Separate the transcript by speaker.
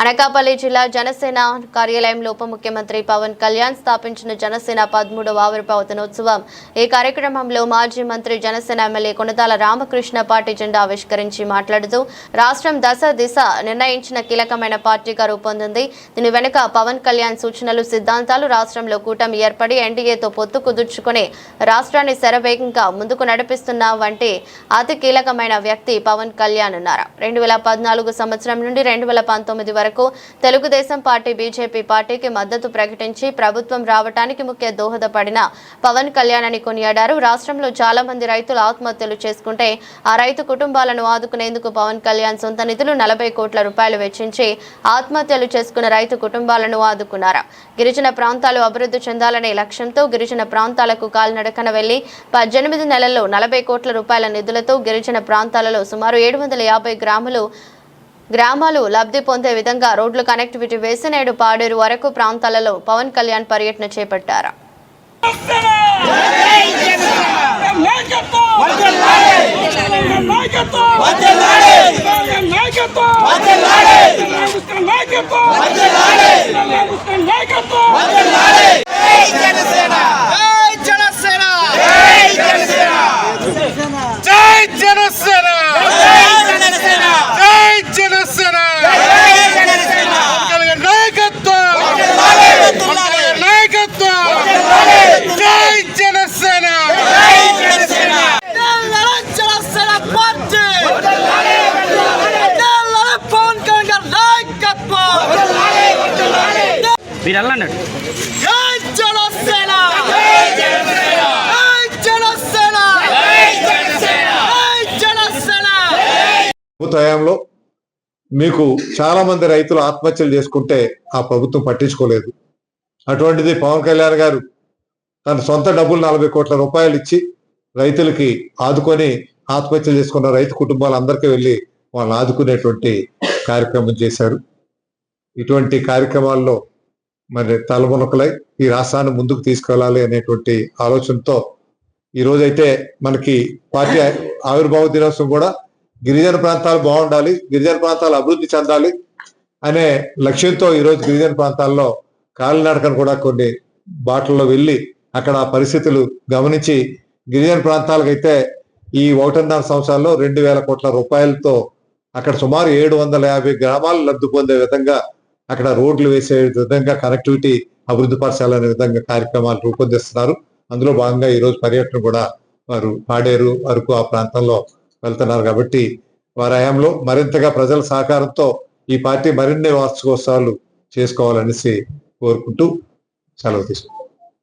Speaker 1: అనకాపల్లి జిల్లా జనసేన కార్యాలయంలో ఉప ముఖ్యమంత్రి పవన్ కళ్యాణ్ స్థాపించిన జనసేన 13వ ఆవిర్భావ దినోత్సవం. ఈ కార్యక్రమంలో మాజీ మంత్రి జనసేన ఎమ్మెల్యే కొనతాల రామకృష్ణ పార్టీ జెండా ఆవిష్కరించి మాట్లాడుతూ రాష్ట్రం దశ దిశ నిర్ణయించిన కీలకమైన పార్టీగా రూపొందింది. దీని వెనుక పవన్ కళ్యాణ్ సూచనలు, సిద్ధాంతాలు, రాష్ట్రంలో కూటమి ఏర్పడి ఎన్డీఏతో పొత్తు కుదుర్చుకుని రాష్ట్రాన్ని శరవేగంగా ముందుకు నడిపిస్తున్న వంటి అతి కీలకమైన వ్యక్తి పవన్ కళ్యాణ్ అన్నారు. 2014 సంవత్సరం నుండి 2019 వరకు తెలుగుదేశం పార్టీ, బీజేపీ పార్టీకి మద్దతు ప్రకటించి ప్రభుత్వం రావడానికి ముఖ్య దోహదపడిన పవన్ కళ్యాణ్ అని కొనియాడారు. రాష్ట్రంలో చాలా మంది రైతులు ఆత్మహత్యలు చేసుకుంటే ఆ రైతు కుటుంబాలను ఆదుకునేందుకు పవన్ కళ్యాణ్ సొంత నిధులు 40 కోట్ల రూపాయలు వెచ్చించి ఆత్మహత్యలు చేసుకున్న రైతు కుటుంబాలను ఆదుకున్నారు. గిరిజన ప్రాంతాలు అభివృద్ధి చెందాలనే లక్ష్యంతో గిరిజన ప్రాంతాలకు కాలినడకన వెళ్లి 18 నెలల్లో 40 కోట్ల రూపాయల నిధులతో గిరిజన ప్రాంతాలలో సుమారు 750 గ్రామాలు లబ్ధి పొందే విధంగా రోడ్లు కనెక్టివిటీ వేసి నేడు పాడేరు వరకు ప్రాంతాలలో పవన్ కళ్యాణ్ పర్యటన చేపట్టారు.
Speaker 2: ప్రభుత్వంలో మీకు చాలా మంది రైతులు ఆత్మహత్యలు చేసుకుంటే ఆ ప్రభుత్వం పట్టించుకోలేదు. అటువంటిది పవన్ కళ్యాణ్ గారు తన సొంత డబ్బులు 40 కోట్ల రూపాయలు ఇచ్చి రైతులకి ఆదుకొని ఆత్మహత్యలు చేసుకున్న రైతు కుటుంబాలందరికీ వెళ్ళి వాళ్ళని ఆదుకునేటువంటి కార్యక్రమం చేశారు. ఇటువంటి కార్యక్రమాల్లో మరి తలమునకలై ఈ రాష్ట్రాన్ని ముందుకు తీసుకెళ్లాలి అనేటువంటి ఆలోచనతో ఈరోజైతే మనకి పార్టీ ఆవిర్భావ దినోత్సవం కూడా గిరిజన ప్రాంతాలు బాగుండాలి, గిరిజన ప్రాంతాలు అభివృద్ధి చెందాలి అనే లక్ష్యంతో ఈరోజు గిరిజన ప్రాంతాల్లో కాలినడకను కూడా కొన్ని బాటల్లో వెళ్ళి అక్కడ పరిస్థితులు గమనించి గిరిజన ప్రాంతాలకైతే ఈ 1.5 సంవత్సరాల్లో 2000 కోట్ల రూపాయలతో అక్కడ సుమారు 750 గ్రామాలు లబ్ధి పొందే విధంగా అక్కడ రోడ్లు వేసే విధంగా కనెక్టివిటీ అభివృద్ధి పరచాలనే విధంగా కార్యక్రమాలు రూపొందిస్తున్నారు. అందులో భాగంగా ఈరోజు పర్యటన కూడా వారు పాడేరు వరకు ఆ ప్రాంతంలో వెళ్తున్నారు. కాబట్టి వారి హయాంలో మరింతగా ప్రజల సహకారంతో ఈ పార్టీ మరిన్ని వార్షికోత్సవాలు చేసుకోవాలనేసి కోరుకుంటూ సెలవు తీసుకుంటాం.